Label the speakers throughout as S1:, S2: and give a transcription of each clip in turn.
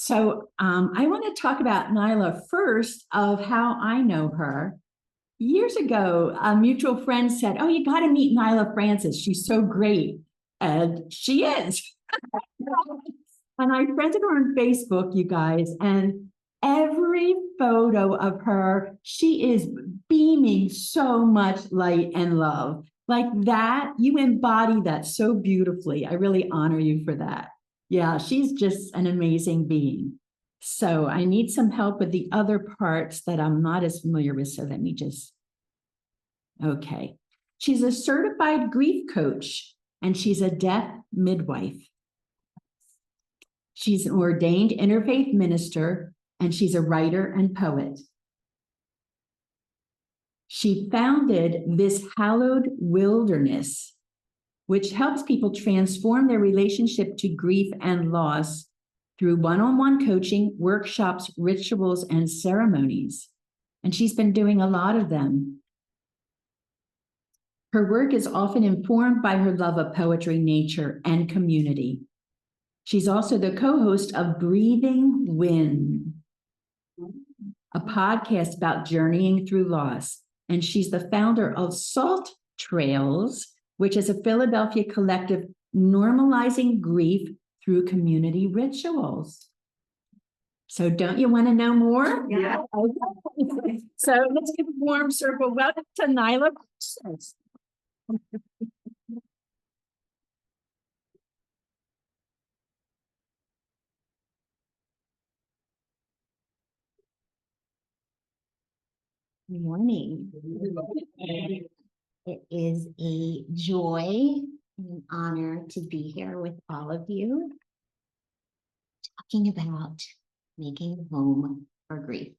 S1: I want to talk about Naila first of how I know her. Years ago, a mutual friend said, "Oh, you got to meet Naila Francis. She's so great." And she is. And I friended her on Facebook, you guys, and every photo of her, she is beaming so much light and love. Like that, you embody that so beautifully. I really honor you for that. Yeah, she's just an amazing being. So I need some help with the other parts that I'm not as familiar with. So let me just, okay. She's a certified grief coach and she's a death midwife. She's an ordained interfaith minister, and she's a writer and poet. She founded This Hallowed Wilderness, which helps people transform their relationship to grief and loss through one-on-one coaching, workshops, rituals, and ceremonies. And she's been doing a lot of them. Her work is often informed by her love of poetry, nature, and community. She's also the co-host of Breathing Wind, a podcast about journeying through loss. And she's the founder of Salt Trails, which is a Philadelphia collective normalizing grief through community rituals. So don't you want to know more?
S2: Yeah.
S1: So let's give a warm circle. Welcome to Naila.
S2: Good morning. It is a joy and an honor to be here with all of you, talking about making home for grief.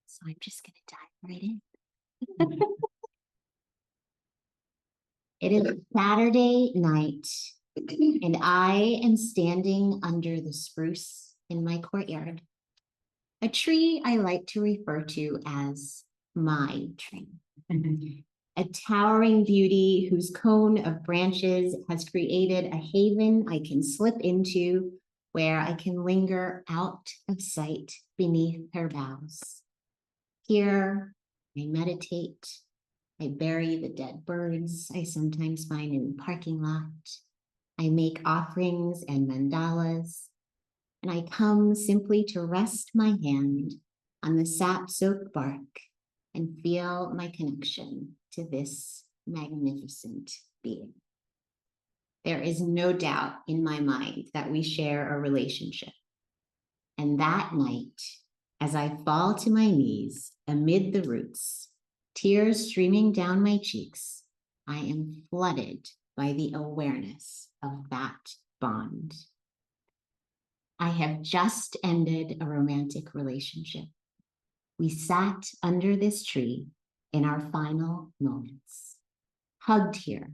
S2: So I'm just going to dive right in. It is Saturday night, and I am standing under the spruce in my courtyard, a tree I like to refer to as my tree. A towering beauty whose cone of branches has created a haven I can slip into where I can linger out of sight beneath her boughs. Here, I meditate. I bury the dead birds I sometimes find in the parking lot. I make offerings and mandalas, and I come simply to rest my hand on the sap-soaked bark and feel my connection to this magnificent being. There is no doubt in my mind that we share a relationship. And that night, as I fall to my knees amid the roots, tears streaming down my cheeks, I am flooded by the awareness of that bond. I have just ended a romantic relationship. We sat under this tree in our final moments, hugged here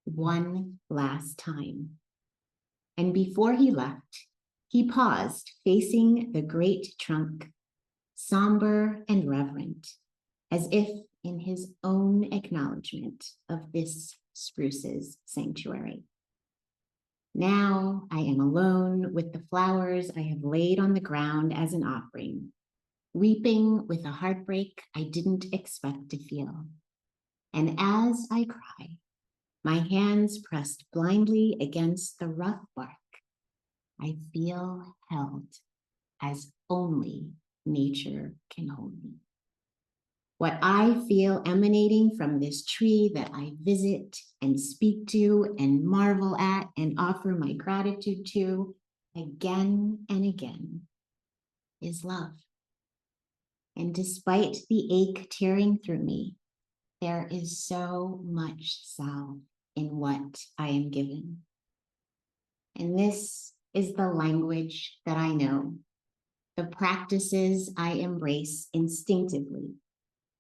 S2: one last time. And before he left, he paused facing the great trunk, somber and reverent, as if in his own acknowledgement of this spruce's sanctuary. Now I am alone with the flowers I have laid on the ground as an offering, weeping with a heartbreak I didn't expect to feel. And as I cry, my hands pressed blindly against the rough bark, I feel held as only nature can hold me. What I feel emanating from this tree that I visit and speak to and marvel at and offer my gratitude to again and again is love. And despite the ache tearing through me, there is so much salve in what I am given. And this is the language that I know, the practices I embrace instinctively,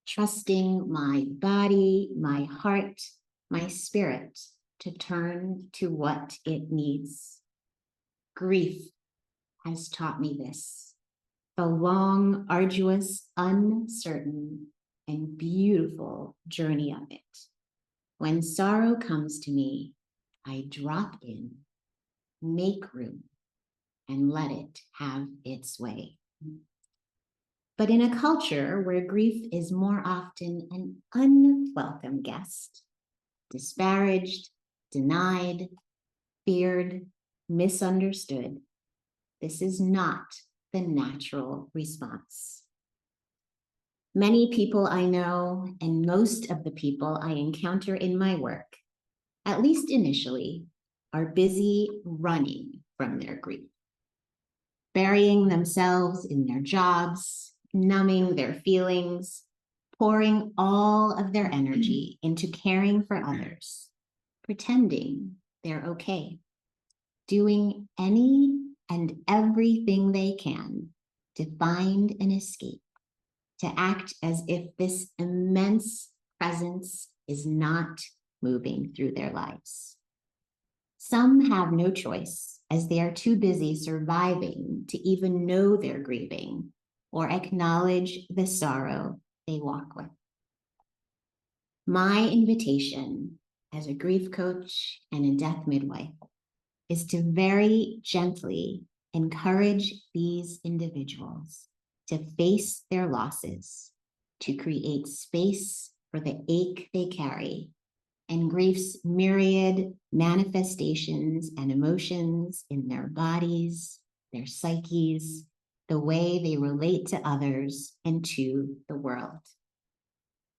S2: trusting my body, my heart, my spirit to turn to what it needs. Grief has taught me this. The long, arduous, uncertain, and beautiful journey of it. When sorrow comes to me, I drop in, make room, and let it have its way. But in a culture where grief is more often an unwelcome guest, disparaged, denied, feared, misunderstood, this is not the natural response. Many people I know, and most of the people I encounter in my work, at least initially, are busy running from their grief, burying themselves in their jobs, numbing their feelings, pouring all of their energy into caring for others, pretending they're okay, doing any and everything they can to find an escape, to act as if this immense presence is not moving through their lives. Some have no choice as they are too busy surviving to even know they're grieving or acknowledge the sorrow they walk with. My invitation as a grief coach and a death midwife is to very gently encourage these individuals to face their losses, to create space for the ache they carry and grief's myriad manifestations and emotions in their bodies, their psyches, the way they relate to others and to the world.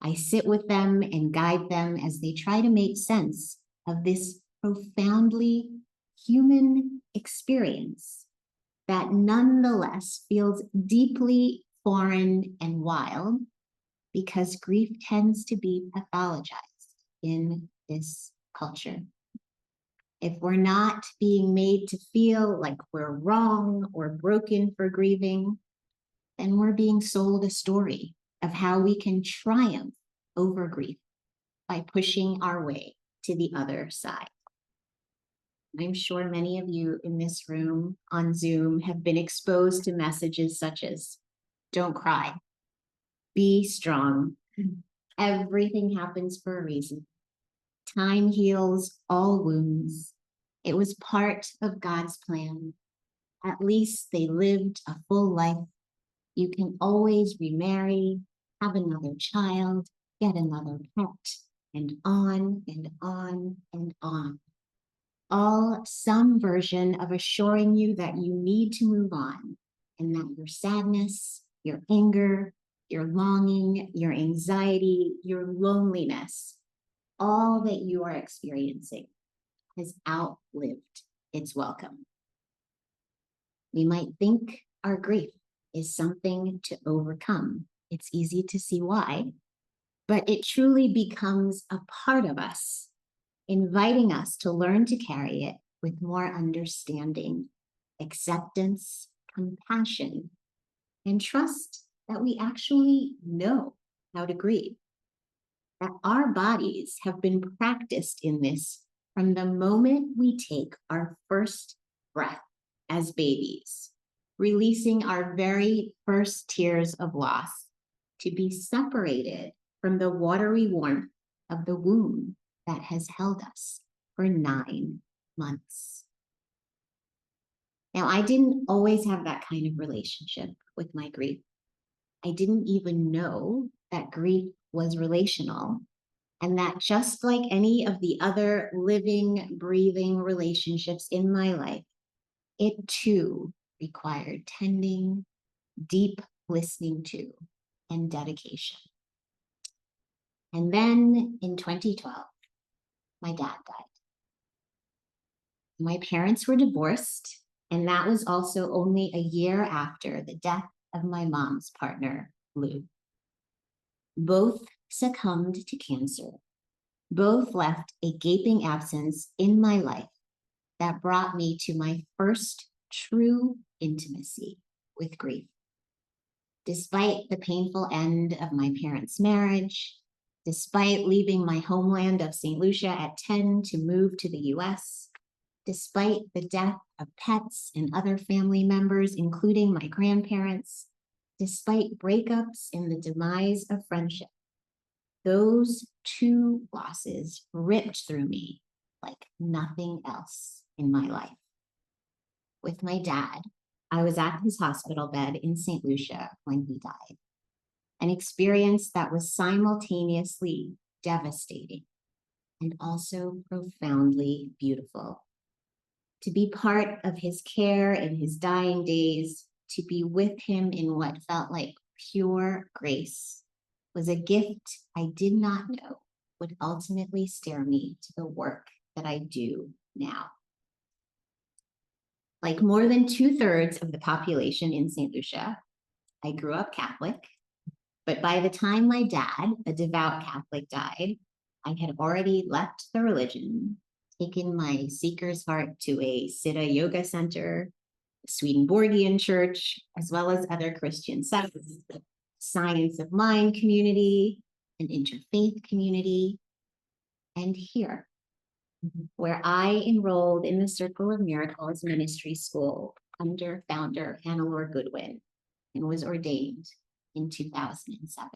S2: I sit with them and guide them as they try to make sense of this profoundly human experience that nonetheless feels deeply foreign and wild because grief tends to be pathologized in this culture. If we're not being made to feel like we're wrong or broken for grieving, then we're being sold a story of how we can triumph over grief by pushing our way to the other side. I'm sure many of you in this room on Zoom have been exposed to messages such as, don't cry, be strong, everything happens for a reason, time heals all wounds, it was part of God's plan, at least they lived a full life, you can always remarry, have another child, get another pet, and on and on and on. All some version of assuring you that you need to move on and that your sadness, your anger, your longing, your anxiety, your loneliness, all that you are experiencing has outlived its welcome. We might think our grief is something to overcome. It's easy to see why, but it truly becomes a part of us, inviting us to learn to carry it with more understanding, acceptance, compassion, and trust that we actually know how to grieve, that our bodies have been practiced in this from the moment we take our first breath as babies, releasing our very first tears of loss to be separated from the watery warmth of the womb that has held us for 9 months. Now, I didn't always have that kind of relationship with my grief. I didn't even know that grief was relational and that just like any of the other living, breathing relationships in my life, it too required tending, deep listening to, and dedication. And then in 2012, my dad died. My parents were divorced, and that was also only a year after the death of my mom's partner, Lou. Both succumbed to cancer. Both left a gaping absence in my life that brought me to my first true intimacy with grief. Despite the painful end of my parents' marriage, despite leaving my homeland of St. Lucia at 10 to move to the US, despite the death of pets and other family members, including my grandparents, despite breakups and the demise of friendship, those two losses ripped through me like nothing else in my life. with my dad. I was at his hospital bed in St. Lucia when he died, an experience that was simultaneously devastating and also profoundly beautiful. To be part of his care in his dying days, to be with him in what felt like pure grace, was a gift I did not know would ultimately steer me to the work that I do now. Like more than 2/3 of the population in St. Lucia, I grew up Catholic, but by the time my dad, a devout Catholic, died, I had already left the religion, taken my seeker's heart to a Siddha yoga center, a Swedenborgian church, as well as other Christian sects, the Science of Mind community, an interfaith community, and here, where I enrolled in the Circle of Miracles Ministry School under founder Hannelore Goodwin and was ordained in 2007.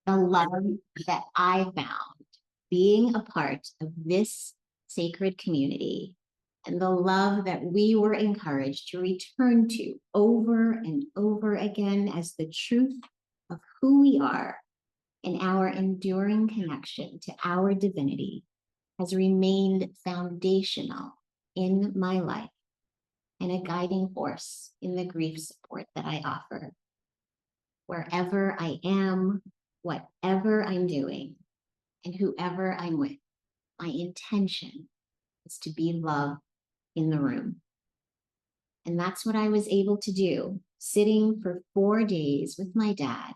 S2: The love that I found being a part of this sacred community and the love that we were encouraged to return to over and over again as the truth of who we are and our enduring connection to our divinity has remained foundational in my life and a guiding force in the grief support that I offer. Wherever I am, whatever I'm doing, and whoever I'm with, my intention is to be love in the room. And that's what I was able to do, sitting for 4 days with my dad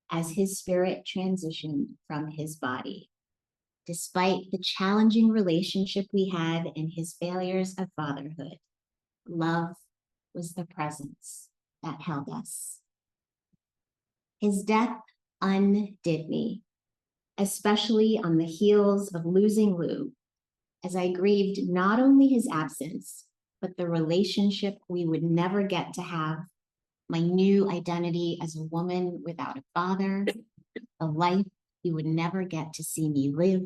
S2: as his spirit transitioned from his body. Despite the challenging relationship we had and his failures of fatherhood, love was the presence that held us. His death undid me, especially on the heels of losing Lou, as I grieved not only his absence, but the relationship we would never get to have, my new identity as a woman without a father, a life he would never get to see me live,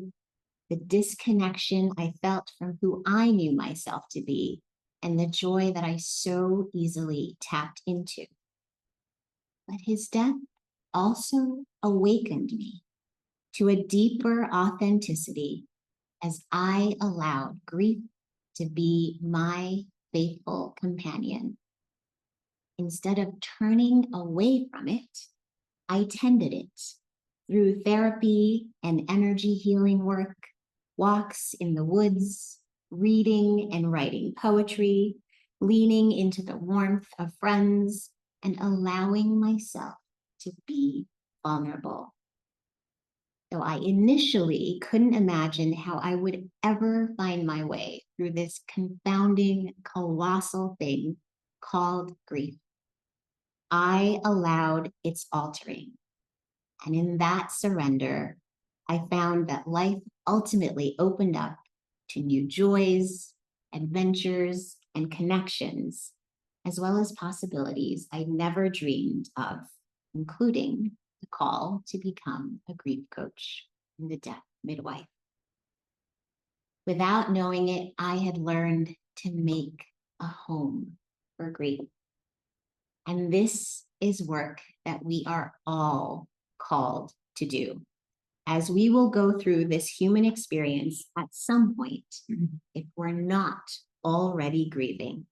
S2: the disconnection I felt from who I knew myself to be, and the joy that I so easily tapped into. But his death also awakened me to a deeper authenticity as I allowed grief to be my faithful companion. Instead of turning away from it, I tended it through therapy and energy healing work, walks in the woods, reading and writing poetry, leaning into the warmth of friends, and allowing myself to be vulnerable. Though I initially couldn't imagine how I would ever find my way through this confounding, colossal thing called grief, I allowed its altering. And in that surrender, I found that life ultimately opened up to new joys, adventures, and connections, as well as possibilities I never dreamed of, including the call to become a grief coach and the death midwife. Without knowing it, I had learned to make a home for grief. And this is work that we are all called to do, as we will go through this human experience at some point if we're not already grieving.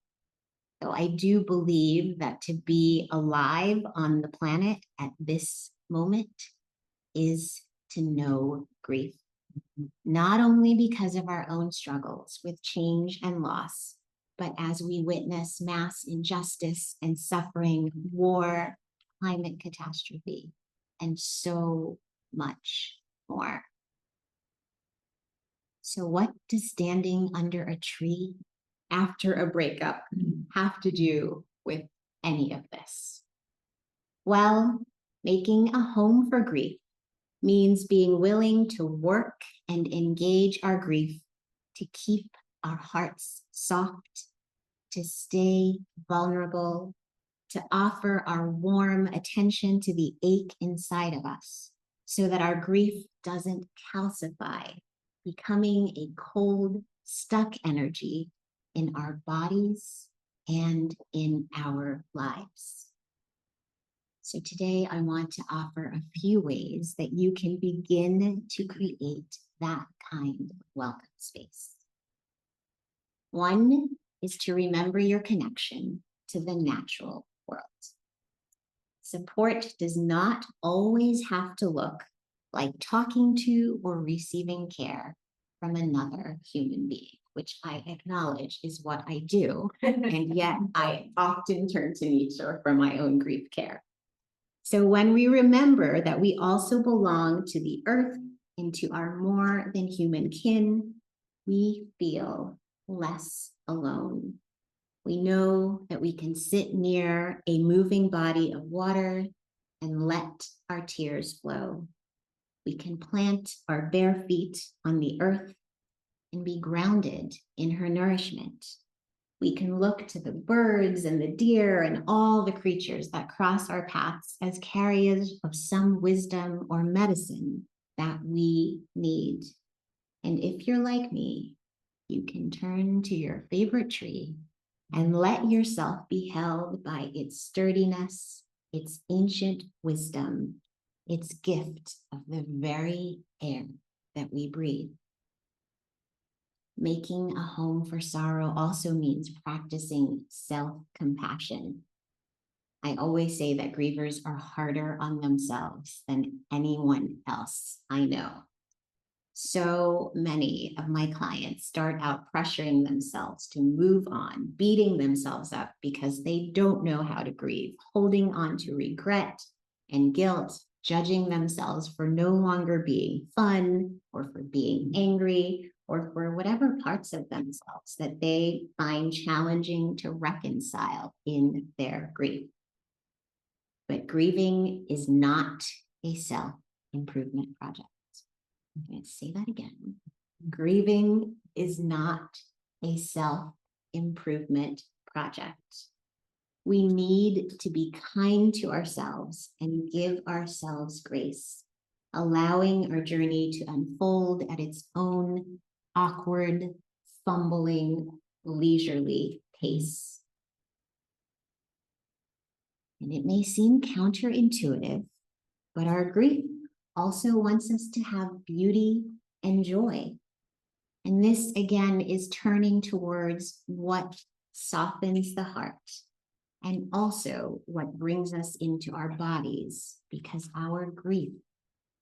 S2: So I do believe that to be alive on the planet at this moment is to know grief, not only because of our own struggles with change and loss, but as we witness mass injustice and suffering, war, climate catastrophe, and so much more. So what does standing under a tree after a breakup have to do with any of this? Well, making a home for grief means being willing to work and engage our grief, to keep our hearts soft, to stay vulnerable, to offer our warm attention to the ache inside of us so that our grief doesn't calcify, becoming a cold, stuck energy in our bodies and in our lives. So today I want to offer a few ways that you can begin to create that kind of welcome space. One is to remember your connection to the natural world. Support does not always have to look like talking to or receiving care from another human being, which I acknowledge is what I do. And yet I often turn to nature for my own grief care. So when we remember that we also belong to the earth and to our more than human kin, we feel less alone. We know that we can sit near a moving body of water and let our tears flow. We can plant our bare feet on the earth and be grounded in her nourishment. We can look to the birds and the deer and all the creatures that cross our paths as carriers of some wisdom or medicine that we need. And if you're like me, you can turn to your favorite tree and let yourself be held by its sturdiness, its ancient wisdom, its gift of the very air that we breathe. Making a home for sorrow also means practicing self-compassion. I always say that grievers are harder on themselves than anyone else I know. So many of my clients start out pressuring themselves to move on, beating themselves up because they don't know how to grieve, holding on to regret and guilt, judging themselves for no longer being fun or for being angry or for whatever parts of themselves that they find challenging to reconcile in their grief. But grieving is not a self-improvement project. I'm going to say that again. Grieving is not a self-improvement project. We need to be kind to ourselves and give ourselves grace, allowing our journey to unfold at its own awkward, fumbling, leisurely pace. And it may seem counterintuitive, but our grief also wants us to have beauty and joy. And this, again, is turning towards what softens the heart and also what brings us into our bodies, because our grief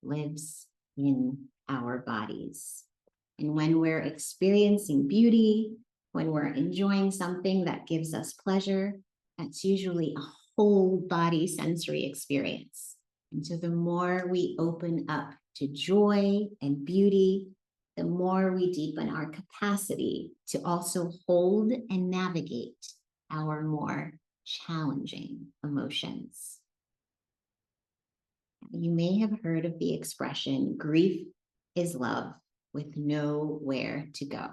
S2: lives in our bodies. And when we're experiencing beauty, when we're enjoying something that gives us pleasure, that's usually a whole body sensory experience. And so the more we open up to joy and beauty, the more we deepen our capacity to also hold and navigate our more challenging emotions. You may have heard of the expression, grief is love with nowhere to go.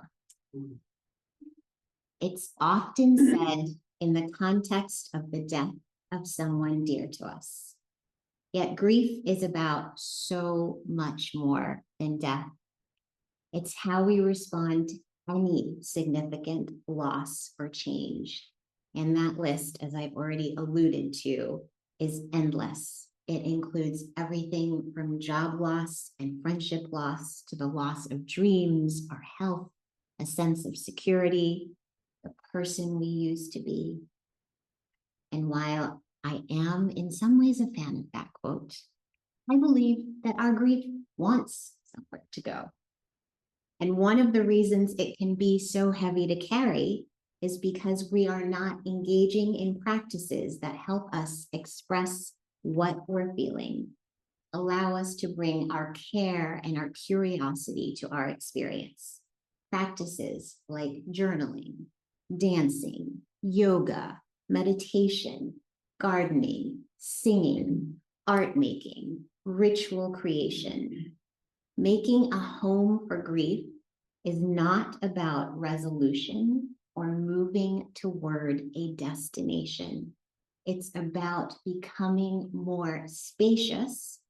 S2: It's often said in the context of the death of someone dear to us. Yet grief is about so much more than death. It's how we respond to any significant loss or change. And that list, as I've already alluded to, is endless. It includes everything from job loss and friendship loss to the loss of dreams, our health, a sense of security, the person we used to be. And while I am in some ways a fan of that quote, I believe that our grief wants somewhere to go. And one of the reasons it can be so heavy to carry is because we are not engaging in practices that help us express what we're feeling, allow us to bring our care and our curiosity to our experience. Practices like journaling, dancing, yoga, meditation, gardening, singing, art making, ritual creation. Making a home for grief is not about resolution or moving toward a destination. It's about becoming more spacious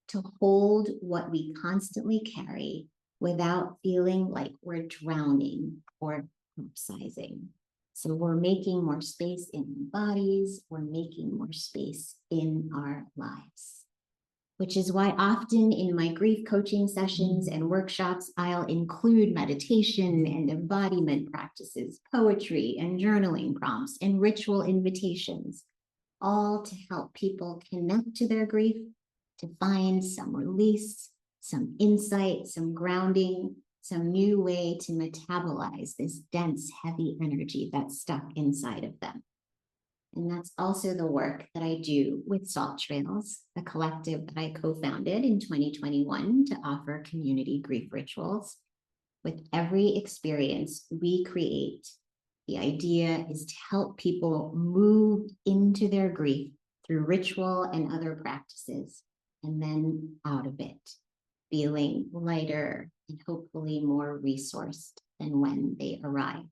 S2: to hold what we constantly carry without feeling like we're drowning or upsizing. So we're making more space in our bodies, we're making more space in our lives, which is why often in my grief coaching sessions and workshops, I'll include meditation and embodiment practices, poetry and journaling prompts, and ritual invitations, all to help people connect to their grief, to find some release, some insight, some grounding, some new way to metabolize this dense, heavy energy that's stuck inside of them. And that's also the work that I do with Salt Trails, the collective that I co-founded in 2021 to offer community grief rituals. With every experience we create, the idea is to help people move into their grief through ritual and other practices, and then out of it, feeling lighter and hopefully more resourced than when they arrived.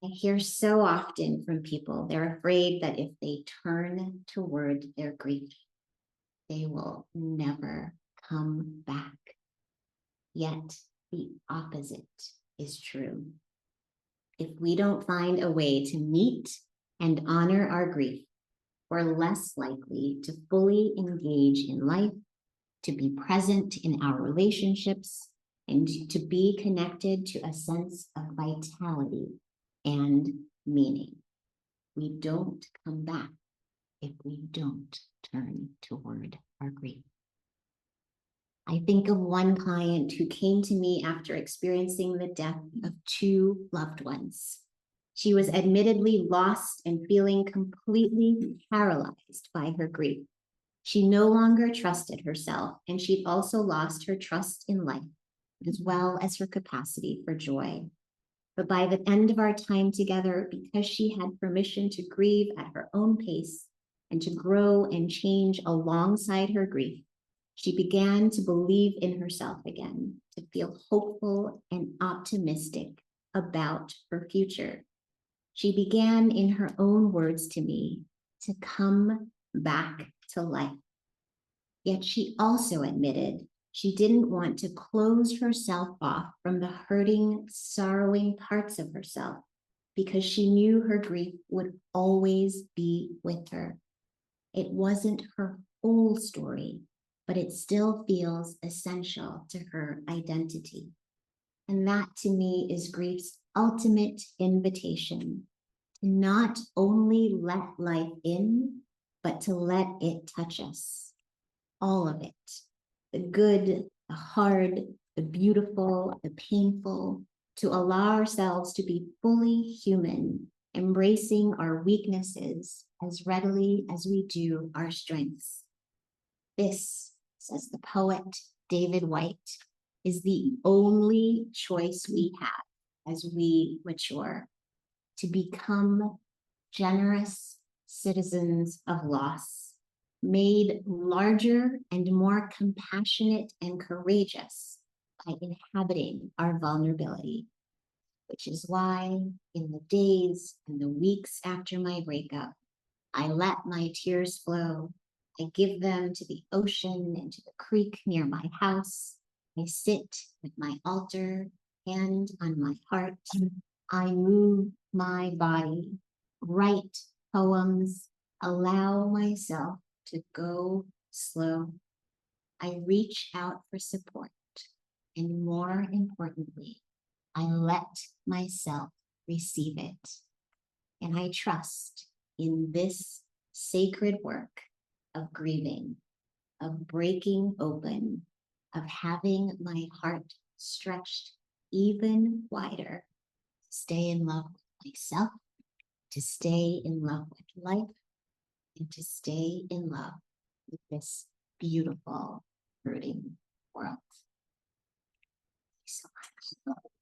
S2: I hear so often from people, they're afraid that if they turn toward their grief, they will never come back. Yet the opposite is true. If we don't find a way to meet and honor our grief, we're less likely to fully engage in life, to be present in our relationships, and to be connected to a sense of vitality and meaning. We don't come back if we don't turn toward our grief. I think of one client who came to me after experiencing the death of two loved ones. She was admittedly lost and feeling completely paralyzed by her grief. She no longer trusted herself, and she'd also lost her trust in life, as well as her capacity for joy. But by the end of our time together, because she had permission to grieve at her own pace and to grow and change alongside her grief, she began to believe in herself again, to feel hopeful and optimistic about her future. She began, in her own words to me, to come back to life. Yet she also admitted she didn't want to close herself off from the hurting, sorrowing parts of herself because she knew her grief would always be with her. It wasn't her whole story, but it still feels essential to her identity. And that to me is grief's ultimate invitation to not only let life in, but to let it touch us. All of it, the good, the hard, the beautiful, the painful, to allow ourselves to be fully human, embracing our weaknesses as readily as we do our strengths. This, says the poet David White, is the only choice we have as we mature, to become generous citizens of loss, made larger and more compassionate and courageous by inhabiting our vulnerability, which is why in the days and the weeks after my breakup, I let my tears flow. I give them to the ocean and to the creek near my house. I sit with my altar, hand on my heart. I move my body, write poems, allow myself to go slow. I reach out for support, and more importantly, I let myself receive it. And I trust in this sacred work of grieving, of breaking open, of having my heart stretched even wider, to stay in love with myself, to stay in love with life, and to stay in love with this beautiful, hurting world. Thank you so much.